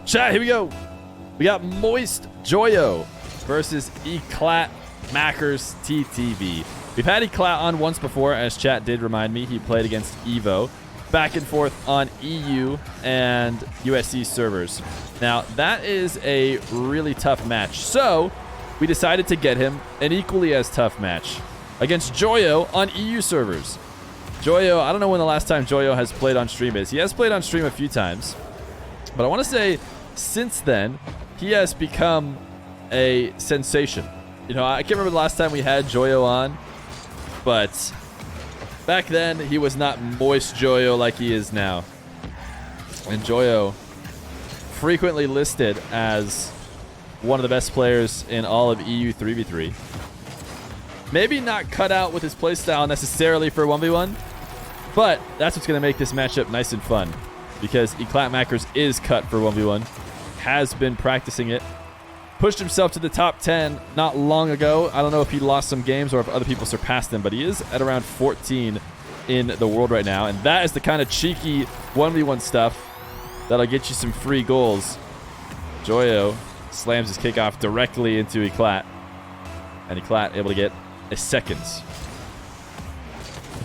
Chat, here we go. We got Moist Joyo versus EclatMaccers TTV. We've had Eclat on once before, as chat did remind me. He played against Evo. Back and forth on EU and USC servers. Now, that is a really tough match. So, we decided to get him an equally as tough match against Joyo on EU servers. Joyo, I don't know when the last time Joyo has played on stream is. He has played on stream a few times. But I want to say, since then, he has become a sensation. You know, I can't remember the last time we had Joyo on, but back then, he was not Moist Joyo like he is now. And Joyo, frequently listed as one of the best players in all of EU 3v3. Maybe not cut out with his playstyle necessarily for 1v1, but that's what's going to make this matchup nice and fun, because EclatMaccers is cut for 1v1, has been practicing it, pushed himself to the top 10 not long ago. I don't know if he lost some games or if other people surpassed him, but he is at around 14 in the world right now, and that is the kind of cheeky 1v1 stuff that'll get you some free goals. Joyo slams his kickoff directly into Eclat, and Eclat able to get a seconds.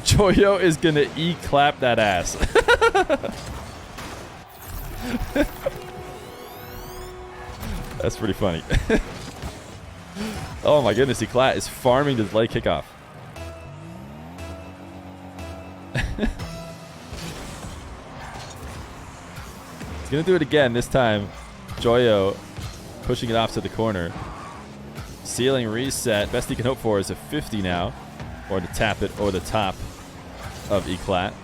Joyo is gonna E-clap that ass. That's pretty funny. Oh my goodness, Eclat is farming the delay kickoff. He's gonna do it again this time. Joyo pushing it off to the corner. Ceiling reset. Best he can hope for is a 50 now, or to tap it over the top of Eclat.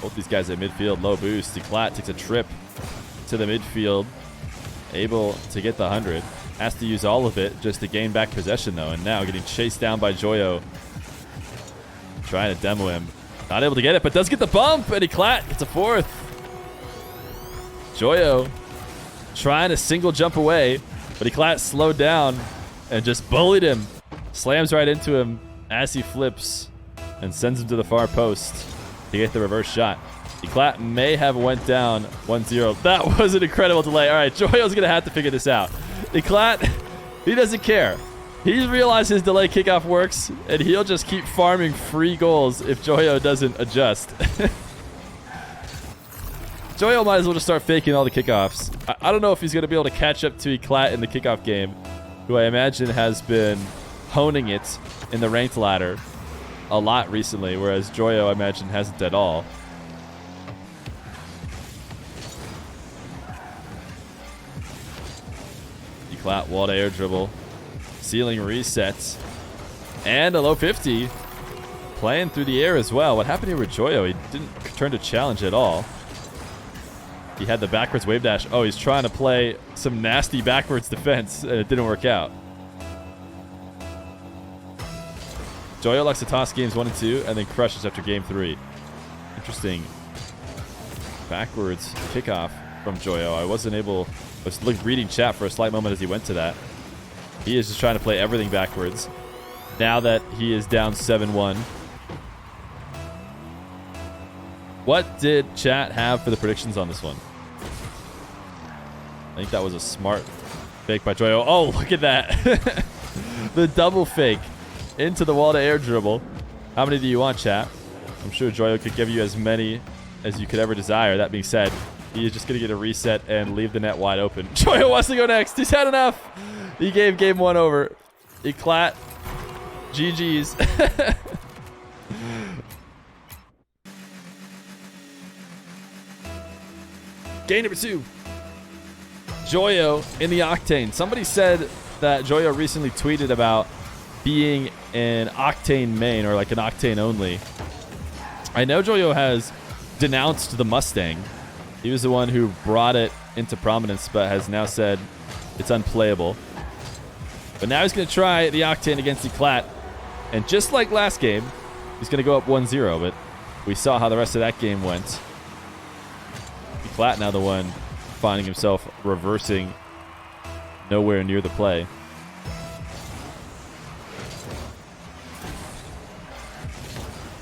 Both these guys at midfield, low boost. Eclat takes a trip to the midfield, able to get the 100. Has to use all of it just to gain back possession though, and now getting chased down by Joyo. Trying to demo him. Not able to get it, but does get the bump, and Eclat gets a fourth. Joyo trying to single jump away, but Eclat slowed down and just bullied him. Slams right into him as he flips and sends him to the far post to get the reverse shot. Eclat may have went down 1-0. That was an incredible delay. All right, Joyo's going to have to figure this out. Eclat, he doesn't care. He's realized his delay kickoff works, and he'll just keep farming free goals if Joyo doesn't adjust. Joyo might as well just start faking all the kickoffs. I don't know if he's going to be able to catch up to Eclat in the kickoff game, who I imagine has been honing it in the ranked ladder a lot recently, whereas Joyo, I imagine, hasn't at all. Eclat wall to air dribble. Ceiling resets. And a low 50. Playing through the air as well. What happened here with Joyo? He didn't turn to challenge at all. He had the backwards wave dash. Oh, he's trying to play some nasty backwards defense, and it didn't work out. Joyo likes to toss games 1 and 2, and then crushes after game 3. Interesting backwards kickoff from Joyo. I was reading chat for a slight moment as he went to that. He is just trying to play everything backwards. Now that he is down 7-1. What did chat have for the predictions on this one? I think that was a smart fake by Joyo. Oh, look at that. The double fake into the wall to air dribble. How many do you want, chat? I'm sure Joyo could give you as many as you could ever desire. That being said, he is just going to get a reset and leave the net wide open. Joyo wants to go next. He's had enough. He gave game 1 over. Eclat. GG's. Game number 2. Joyo in the Octane. Somebody said that Joyo recently tweeted about being an Octane main, or like an Octane only. I know Joyo has denounced the Mustang. He was the one who brought it into prominence, but has now said it's unplayable. But now he's going to try the Octane against Eclat. And just like last game, he's going to go up 1-0, but we saw how the rest of that game went. Eclat now the one finding himself reversing nowhere near the play.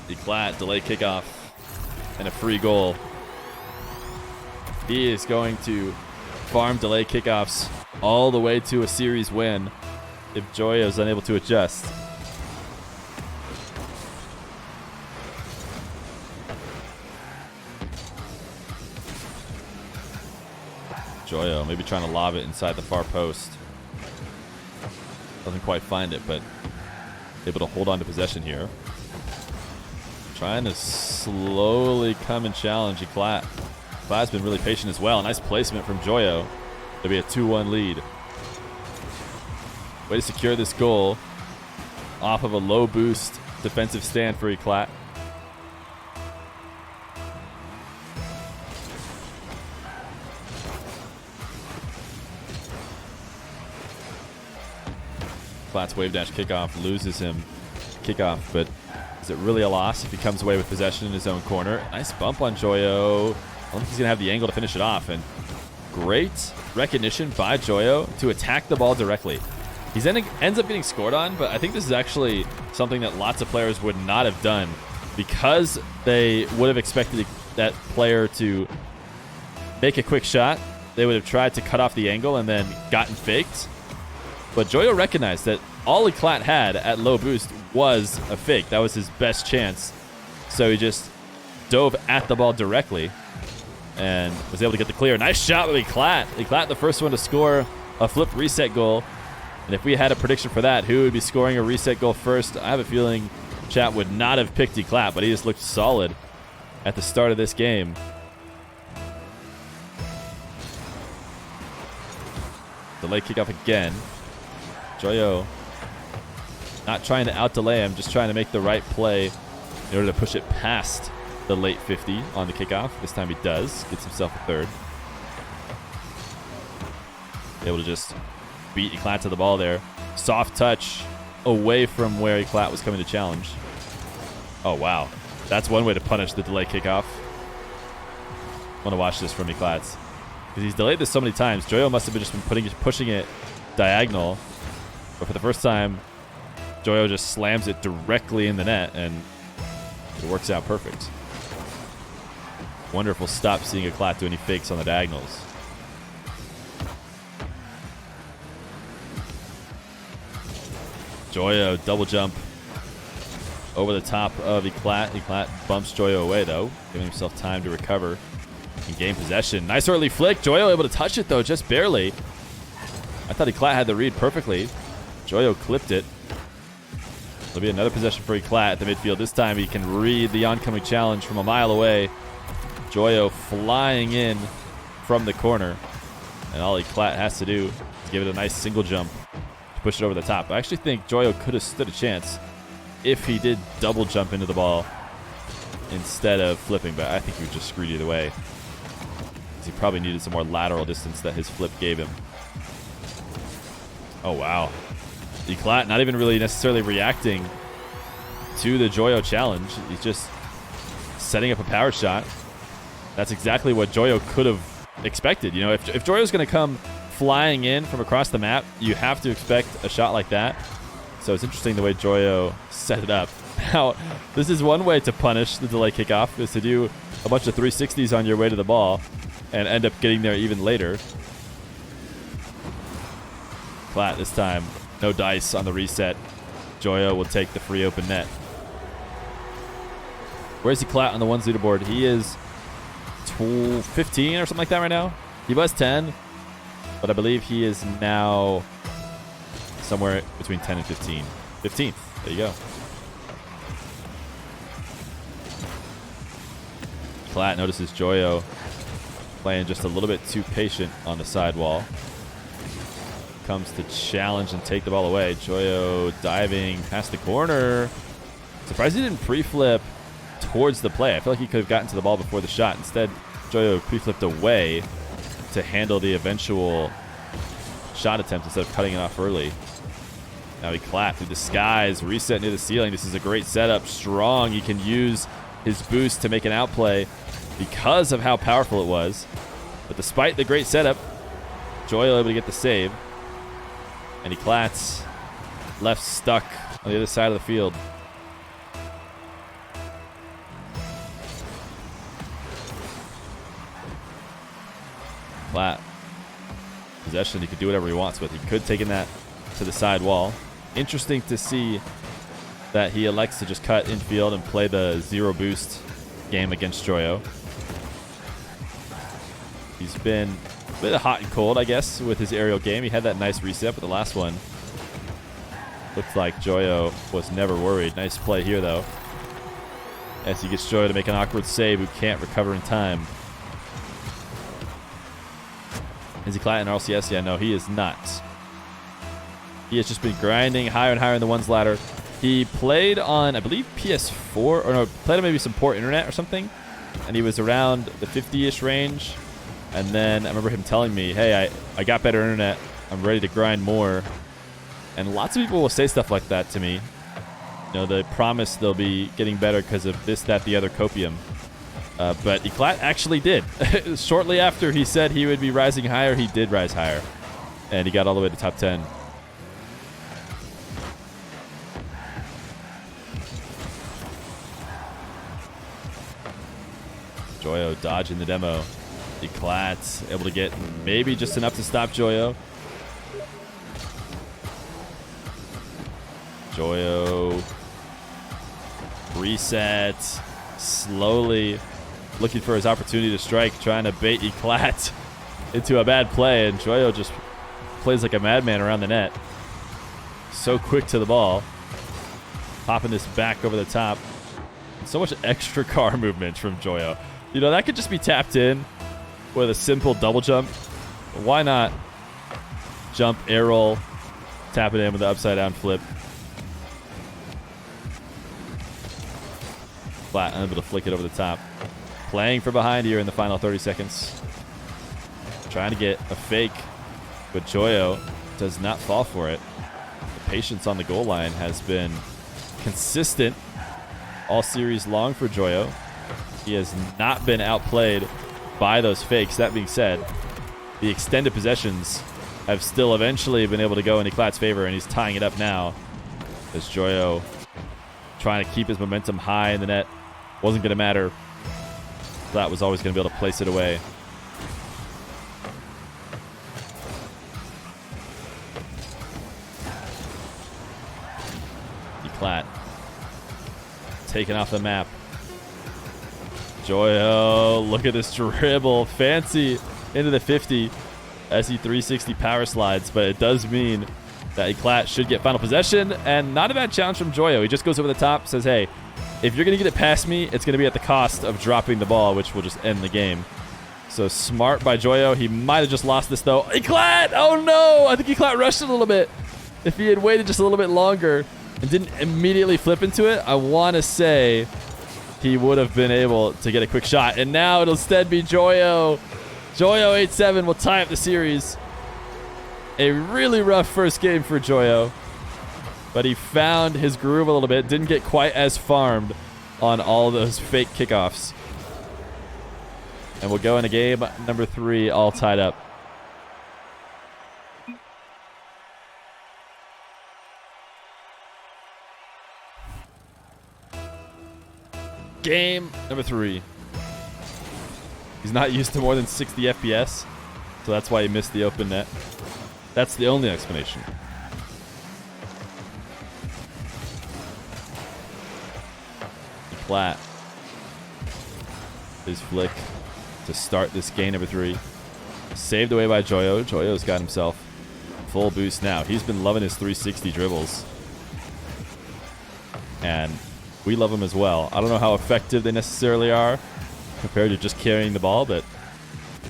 Eclat delay kickoff and a free goal. He is going to farm delay kickoffs all the way to a series win if Joyo is unable to adjust. Joyo maybe trying to lob it inside the far post. Doesn't quite find it, but able to hold on to possession here. Trying to slowly come and challenge Eclat. Eclat's been really patient as well. Nice placement from Joyo. There'll be a 2-1 lead. Way to secure this goal off of a low boost defensive stand for Eclat. Eclat's wave dash kickoff loses him kickoff, but is it really a loss if he comes away with possession in his own corner? Nice bump on Joyo. I don't think he's going to have the angle to finish it off. And great recognition by Joyo to attack the ball directly. He ends up getting scored on, but I think this is actually something that lots of players would not have done because they would have expected that player to make a quick shot. They would have tried to cut off the angle and then gotten faked. But Joyo recognized that all Eclat had at low boost was a fake. That was his best chance. So he just dove at the ball directly and was able to get the clear. Nice shot with Eclat. Eclat, the first one to score a flipped reset goal. And if we had a prediction for that, who would be scoring a reset goal first? I have a feeling chat would not have picked Eclat, but he just looked solid at the start of this game. Delay kickoff again. Joyo not trying to out-delay him, just trying to make the right play in order to push it past the late 50 on the kickoff. This time he does. Gets himself a third. Able to just beat Eclat to the ball there. Soft touch away from where Eclat was coming to challenge. Oh, wow. That's one way to punish the delay kickoff. I want to watch this from Eclat's. Because he's delayed this so many times. Joyo must have just been pushing it diagonal. But for the first time, Joyo just slams it directly in the net, and it works out perfect. Wonderful stop seeing Eclat do any fakes on the diagonals. Joyo double jump over the top of Eclat. Eclat bumps Joyo away, though, giving himself time to recover and gain possession. Nice early flick. Joyo able to touch it, though, just barely. I thought Eclat had the read perfectly. Joyo clipped it. There'll be another possession for Eclat at the midfield. This time he can read the oncoming challenge from a mile away. Joyo flying in from the corner. And all Eclat has to do is give it a nice single jump to push it over the top. I actually think Joyo could have stood a chance if he did double jump into the ball instead of flipping, but I think he was just screwed either way. He probably needed some more lateral distance that his flip gave him. Oh, wow. Eclat not even really necessarily reacting to the Joyo challenge. He's just setting up a power shot. That's exactly what Joyo could have expected. You know, if Joyo's going to come flying in from across the map, you have to expect a shot like that. So it's interesting the way Joyo set it up. Now, this is one way to punish the delay kickoff, is to do a bunch of 360s on your way to the ball and end up getting there even later. Eclat this time. No dice on the reset. Joyo will take the free open net. Where's Eclat on the ones leaderboard? He is 15 or something like that right now. He was 10, but I believe he is now somewhere between 10 and 15. 15th. There you go. Eclat notices Joyo playing just a little bit too patient on the sidewall. Comes to challenge and take the ball away. Joyo diving past the corner. Surprised he didn't pre-flip towards the play. I feel like he could have gotten to the ball before the shot. Instead, Joyo pre-flipped away to handle the eventual shot attempt instead of cutting it off early. Now Eclat through the skies, reset near the ceiling. This is a great setup. Strong. He can use his boost to make an outplay because of how powerful it was. But despite the great setup, Joyo able to get the save. And Eclat's left stuck on the other side of the field. Eclat. Possession, he could do whatever he wants with. He could take in that to the side wall. Interesting to see that he elects to just cut infield and play the 0 boost game against Joyo. He's been a bit hot and cold, I guess, with his aerial game. He had that nice reset, but the last one looked like Joyo was never worried. Nice play here, though, as he gets Joyo to make an awkward save who can't recover in time. Is Eclat in RLCS? Yeah, no, he is not. He has just been grinding higher and higher in the ones ladder. He played on, I believe, PS4, or no, played on maybe some poor internet or something, and he was around the 50-ish range. And then I remember him telling me, hey, I got better internet. I'm ready to grind more. And lots of people will say stuff like that to me. You know, they promise they'll be getting better because of this, that, the other copium. But Eclat actually did. Shortly after he said he would be rising higher, he did rise higher. And he got all the way to top 10. Joyo dodging the demo. Eclat able to get maybe just enough to stop Joyo. Joyo reset, slowly looking for his opportunity to strike, trying to bait Eclat into a bad play, and Joyo just plays like a madman around the net. So quick to the ball, popping this back over the top. And so much extra car movement from Joyo. You know, that could just be tapped in with a simple double jump. Why not jump, air roll, tap it in with the upside down flip? Flat, unable to flick it over the top. Playing for behind here in the final 30 seconds. Trying to get a fake, but Joyo does not fall for it. The patience on the goal line has been consistent all series long for Joyo. He has not been outplayed by those fakes. That being said, the extended possessions have still eventually been able to go in Eclat's favor, and he's tying it up now as Joyo trying to keep his momentum high in the net. Wasn't going to matter. Eclat was always going to be able to place it away. Eclat taken off the map. Joyo, look at this dribble. Fancy into the 50 as he 360 power slides, but it does mean that Eclat should get final possession, and not a bad challenge from Joyo. He just goes over the top, says, hey, if you're going to get it past me, it's going to be at the cost of dropping the ball, which will just end the game. So smart by Joyo. He might have just lost this, though. Eclat! Oh, no! I think Eclat rushed it a little bit. If he had waited just a little bit longer and didn't immediately flip into it, I want to say he would have been able to get a quick shot. And now it'll instead be Joyo. Joyo 8-7 will tie up the series. A really rough first game for Joyo, but he found his groove a little bit. Didn't get quite as farmed on all those fake kickoffs. And we'll go into game number 3 all tied up. Game number 3. He's not used to more than 60 FPS, so that's why he missed the open net. That's the only explanation. Eclat. His flick to start this game number 3. Saved away by Joyo. Joyo's got himself full boost now. He's been loving his 360 dribbles. And we love them as well. I don't know how effective they necessarily are compared to just carrying the ball, but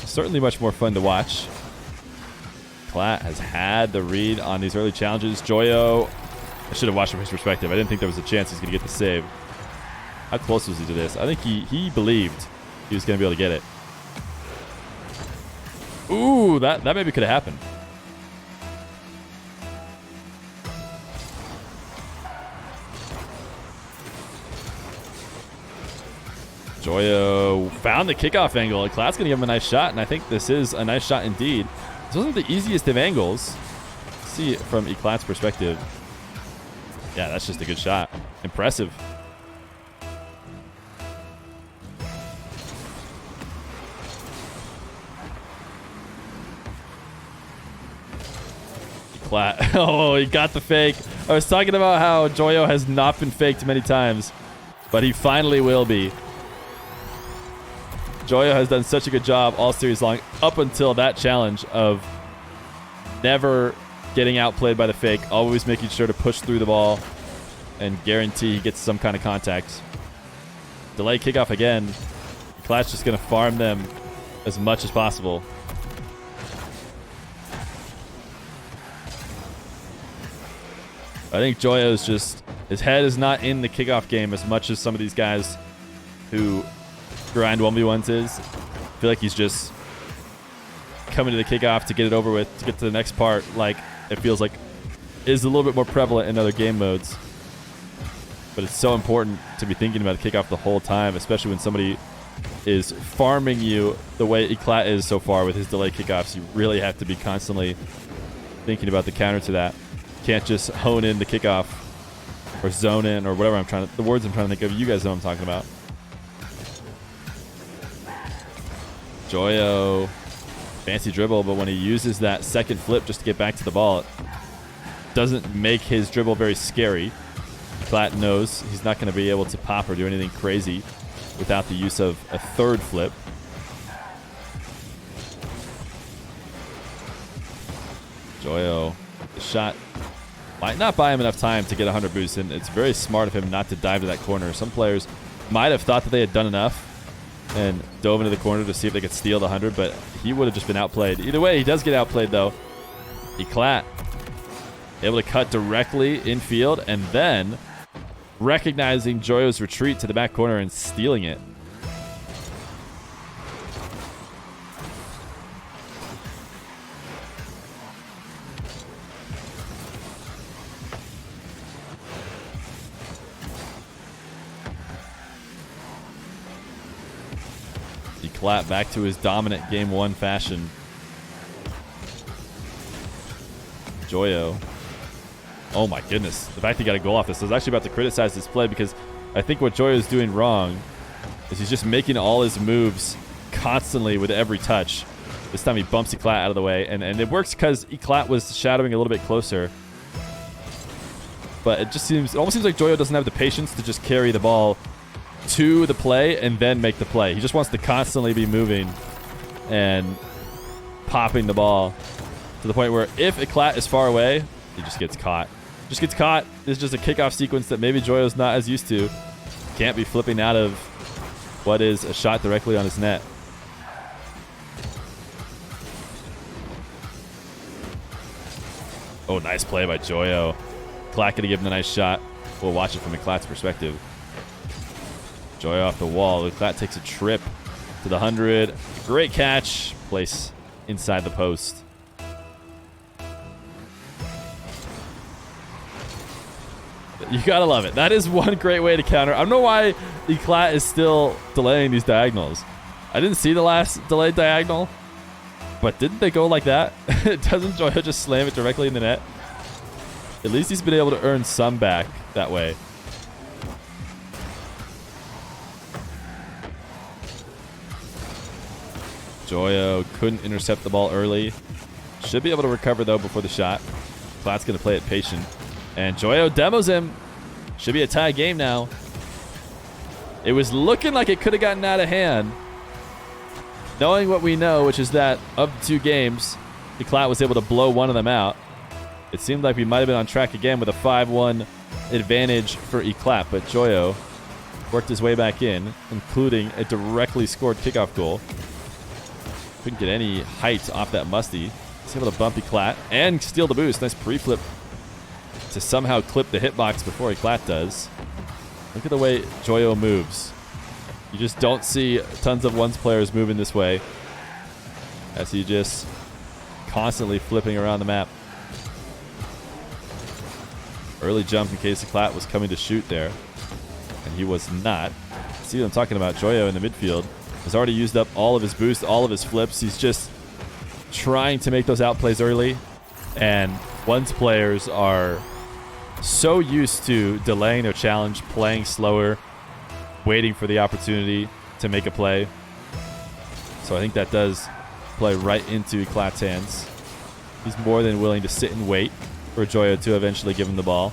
certainly much more fun to watch. Eclat has had the read on these early challenges. Joyo, I should have watched from his perspective. I didn't think there was a chance he's going to get the save. How close was he to this? I think he believed he was going to be able to get it. Ooh, that maybe could have happened. Joyo found the kickoff angle. Eclat's going to give him a nice shot, and I think this is a nice shot indeed. This wasn't the easiest of angles. See it from Eclat's perspective. Yeah, that's just a good shot. Impressive. Eclat. Oh, he got the fake. I was talking about how Joyo has not been faked many times, but he finally will be. Joyo has done such a good job all series long up until that challenge of never getting outplayed by the fake, always making sure to push through the ball and guarantee he gets some kind of contact. Delay kickoff again. Eclat's just going to farm them as much as possible. I think Joyo's just, his head is not in the kickoff game as much as some of these guys who grind 1v1s is. I feel like he's just coming to the kickoff to get it over with, to get to the next part, like it feels like is a little bit more prevalent in other game modes. But it's so important to be thinking about the kickoff the whole time, especially when somebody is farming you the way Eclat is so far with his delay kickoffs. You really have to be constantly thinking about the counter to that. You can't just hone in the kickoff or zone in or whatever the words I'm trying to think of. You guys know what I'm talking about. Joyo, fancy dribble, but when he uses that second flip just to get back to the ball, it doesn't make his dribble very scary. Eclat knows he's not going to be able to pop or do anything crazy without the use of a third flip. Joyo, the shot might not buy him enough time to get 100 boost, and it's very smart of him not to dive to that corner. Some players might have thought that they had done enough and dove into the corner to see if they could steal the 100, but he would have just been outplayed. Either way, he does get outplayed, though. Eclat able to cut directly in field and then recognizing Joyo's retreat to the back corner and stealing it. Eclat back to his dominant game one fashion. Joyo. Oh my goodness. The fact he got a goal off this. I was actually about to criticize this play because I think what Joyo is doing wrong is he's just making all his moves constantly with every touch. This time he bumps Eclat out of the way, and it works because Eclat was shadowing a little bit closer. But it almost seems like Joyo doesn't have the patience to just carry the ball to the play and then make the play. He just wants to constantly be moving and popping the ball to the point where if Eclat is far away, he just gets caught. Just gets caught. It's just a kickoff sequence that maybe Joyo's not as used to. Can't be flipping out of what is a shot directly on his net. Oh, nice play by Joyo. Eclat could have given a nice shot. We'll watch it from Eclat's perspective. Joyo off the wall. Eclat takes a trip to the 100. Great catch. Place inside the post. You gotta love it. That is one great way to counter. I don't know why Eclat is still delaying these diagonals. I didn't see the last delayed diagonal, but didn't they go like that? Doesn't Joyo just slam it directly in the net? At least he's been able to earn some back that way. Joyo couldn't intercept the ball early. Should be able to recover, though, before the shot. Eclat's going to play it patient. And Joyo demos him. Should be a tie game now. It was looking like it could have gotten out of hand. Knowing what we know, which is that of the two games, Eclat was able to blow one of them out. It seemed like we might have been on track again with a 5-1 advantage for Eclat, but Joyo worked his way back in, including a directly scored kickoff goal. Couldn't get any height off that Musty. He's able to bump Eclat and steal the boost. Nice pre-flip to somehow clip the hitbox before Eclat does. Look at the way Joyo moves. You just don't see tons of ones players moving this way as he just constantly flipping around the map. Early jump in case Eclat was coming to shoot there, and he was not. See what I'm talking about? Joyo in the midfield has already used up all of his boost, all of his flips. He's just trying to make those outplays early, and ones players are so used to delaying their challenge, playing slower, waiting for the opportunity to make a play. So I think that does play right into Eclat's hands. He's more than willing to sit and wait for Joyo to eventually give him the ball.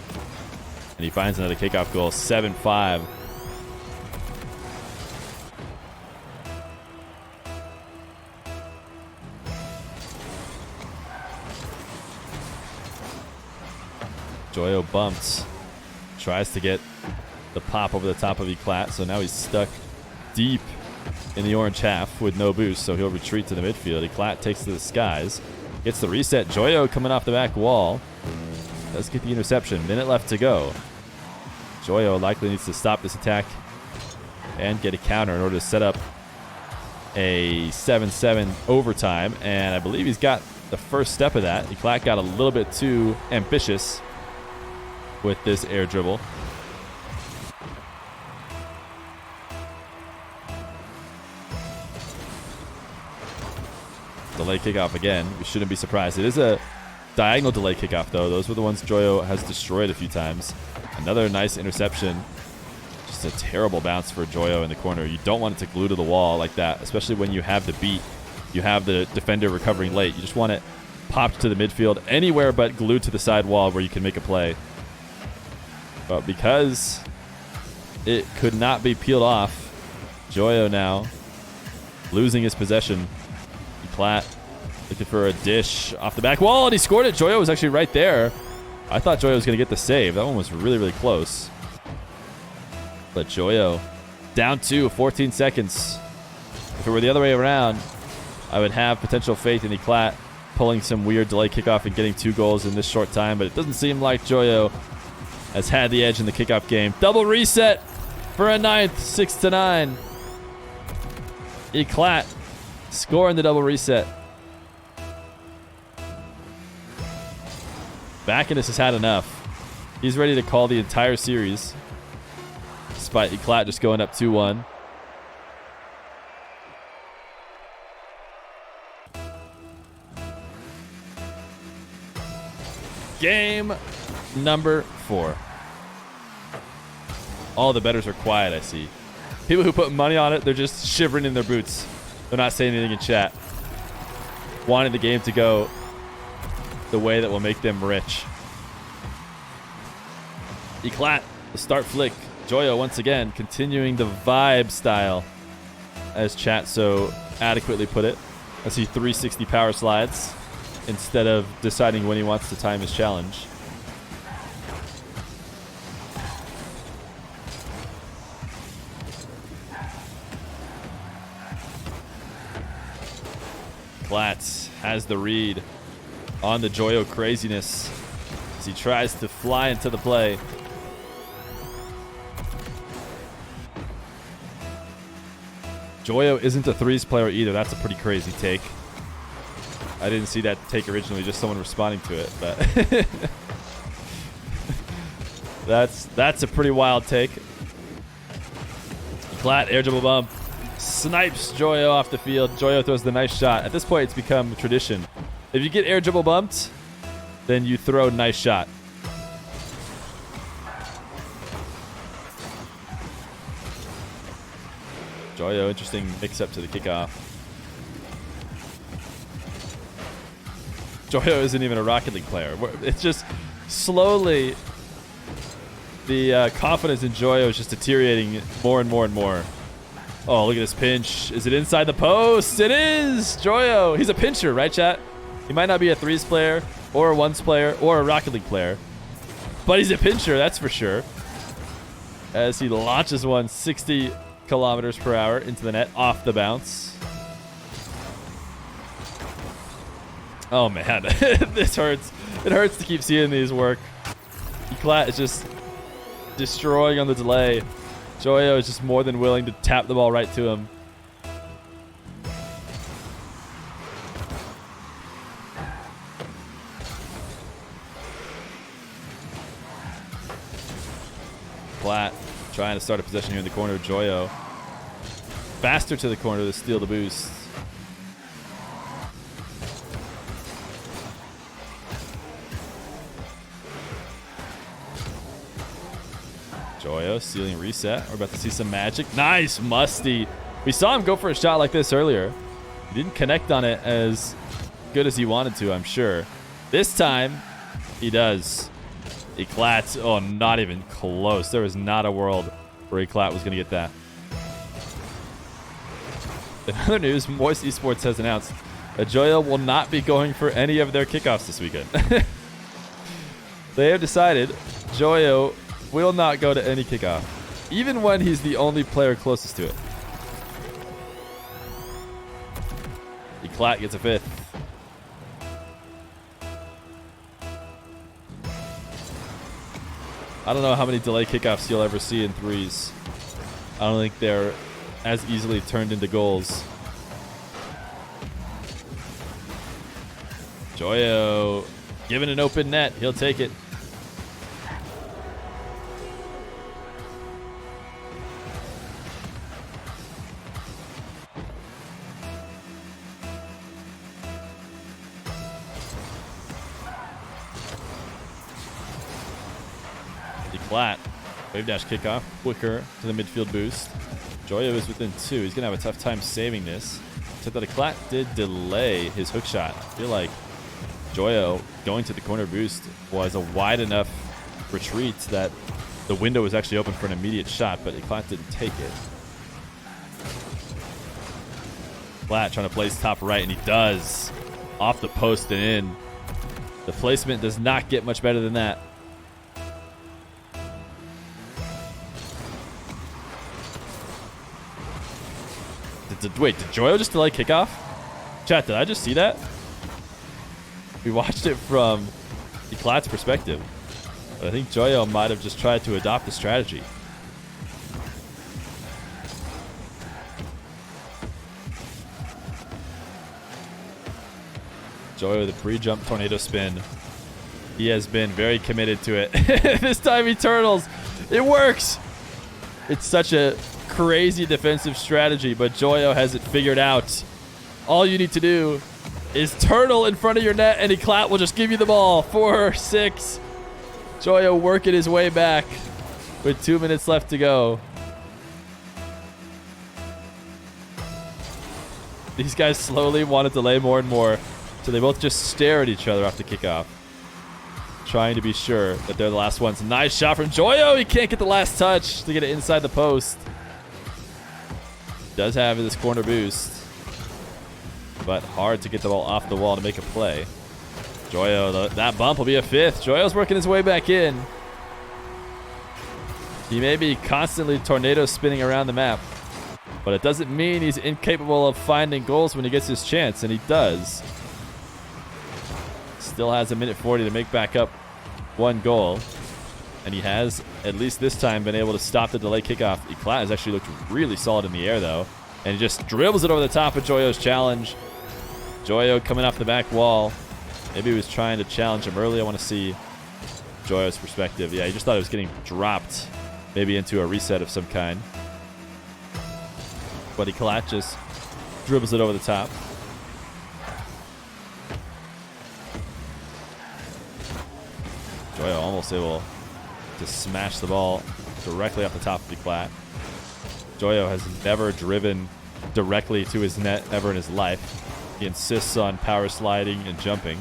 And he finds another kickoff goal, 7-5. Joyo bumps. Tries to get the pop over the top of Eclat, so now he's stuck deep in the orange half with no boost, so he'll retreat to the midfield. Eclat takes to the skies. Gets the reset. Joyo coming off the back wall. Does get the interception. Minute left to go. Joyo likely needs to stop this attack and get a counter in order to set up a 7-7 overtime. And I believe he's got the first step of that. Eclat got a little bit too ambitious with this air dribble. Delay kickoff again. We shouldn't be surprised. It is a diagonal delay kickoff, though. Those were the ones Joyo has destroyed a few times. Another nice interception. Just a terrible bounce for Joyo in the corner. You don't want it to glue to the wall like that, especially when you have the beat. You have the defender recovering late. You just want it popped to the midfield anywhere but glued to the side wall where you can make a play. But because it could not be peeled off, Joyo now losing his possession. Eclat looking for a dish off the back wall, and he scored it. Joyo was actually right there. I thought Joyo was going to get the save. That one was really, really close. But Joyo down 14 seconds. If it were the other way around, I would have potential faith in Eclat pulling some weird delay kickoff and getting 2 goals in this short time, but it doesn't seem like Joyo has had the edge in the kickoff game. Double reset for a 9th, 6-9. Eclat scoring the double reset. Bacchus has had enough. He's ready to call the entire series, despite Eclat just going up 2-1. Game number 4. All the bettors are quiet, I see. People who put money on it, they're just shivering in their boots. They're not saying anything in chat. Wanting the game to go the way that will make them rich. Eclat, the start flick. Joyo once again continuing the vibe style, as chat so adequately put it, as he 360 power slides instead of deciding when he wants to time his challenge. Eclat has the read on the Joyo craziness as he tries to fly into the play. Joyo isn't a threes player either. That's a pretty crazy take. I didn't see that take originally, just someone responding to it, but that's a pretty wild take. Eclat air dribble bump. Snipes Joyo off the field. Joyo throws the nice shot. At this point, it's become tradition. If you get air dribble bumped, then you throw nice shot. Joyo, interesting mix-up to the kickoff. Joyo isn't even a Rocket League player. It's just slowly the confidence in Joyo is just deteriorating more and more and more. Oh, look at this pinch. Is it inside the post? It is! Joyo. He's a pincher, right, chat? He might not be a threes player or a ones player or a Rocket League player, but he's a pincher, that's for sure. As he launches one 60 kilometers per hour into the net off the bounce. Oh, man. This hurts. It hurts to keep seeing these work. Eclat is just destroying on the delay. Joyo is just more than willing to tap the ball right to him. Eclat trying to start a possession here in the corner. Joyo faster to the corner to steal the boost. Joyo stealing reset. We're about to see some magic. Nice, Musty. We saw him go for a shot like this earlier. He didn't connect on it as good as he wanted to, I'm sure. This time, he does. Eclat, oh, not even close. There was not a world where Eclat was going to get that. In other news, Moist Esports has announced that Joyo will not be going for any of their kickoffs this weekend. They have decided Joyo will not go to any kickoff, even when he's the only player closest to it. Eclat gets a 5th. I don't know how many delay kickoffs you'll ever see in 3s. I don't think they're as easily turned into goals. Joyo given an open net. He'll take it. Eclat. Wave dash kickoff. Quicker to the midfield boost. Joyo is within 2. He's going to have a tough time saving this. Except that Eclat did delay his hook shot. I feel like Joyo going to the corner boost was a wide enough retreat that the window was actually open for an immediate shot, but Eclat didn't take it. Eclat trying to place top right, and he does. Off the post and in. The placement does not get much better than that. Wait, did Joyo just delay kickoff? Chat, did I just see that? We watched it from Eclat's perspective. But I think Joyo might have just tried to adopt the strategy. Joyo with a pre-jump tornado spin. He has been very committed to it. This time he turtles. It works. It's such a crazy defensive strategy, but Joyo has it figured out. All you need to do is turtle in front of your net, and Eclat will just give you the ball. 4-6. Joyo working his way back with 2 minutes left to go. These guys slowly want to delay more and more, so they both just stare at each other off the kickoff, trying to be sure that they're the last ones. Nice shot from Joyo. He can't get the last touch to get it inside the post. Does have this corner boost, but hard to get the ball off the wall to make a play. Joyo, that bump will be a 5th. Joyo's working his way back in. He may be constantly tornado spinning around the map, but it doesn't mean he's incapable of finding goals when he gets his chance, and he does. Still has a minute 40 to make back up 1 goal, and he has, at least this time, been able to stop the delay kickoff. Eclat has actually looked really solid in the air, though, and he just dribbles it over the top of Joyo's challenge. Joyo coming off the back wall. Maybe he was trying to challenge him early. I want to see Joyo's perspective. Yeah, he just thought it was getting dropped, maybe into a reset of some kind. But Eclat just dribbles it over the top. Joyo almost able to smash the ball directly off the top of Eclat. Joyo has never driven directly to his net ever in his life. He insists on power sliding and jumping.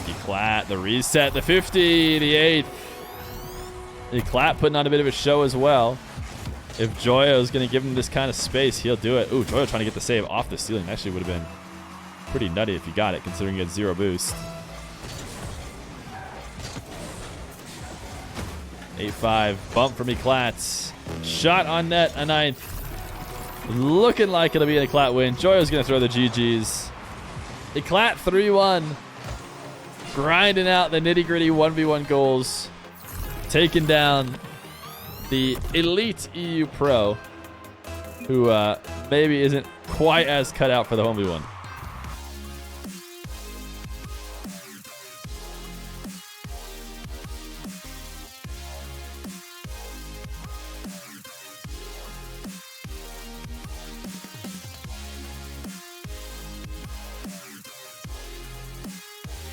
Eclat, the reset, the 50, the 8th. Eclat putting on a bit of a show as well. If Joyo is going to give him this kind of space, he'll do it. Ooh, Joyo trying to get the save off the ceiling. Actually would have been pretty nutty if he got it, considering he had 0 boost. 8-5. Bump from Eclat. Shot on net, a 9th. Looking like it'll be an Eclat win. Joyo's going to throw the GGs. Eclat 3-1. Grinding out the nitty-gritty 1v1 goals. Taking down the elite EU pro, who maybe isn't quite as cut out for the 1v1.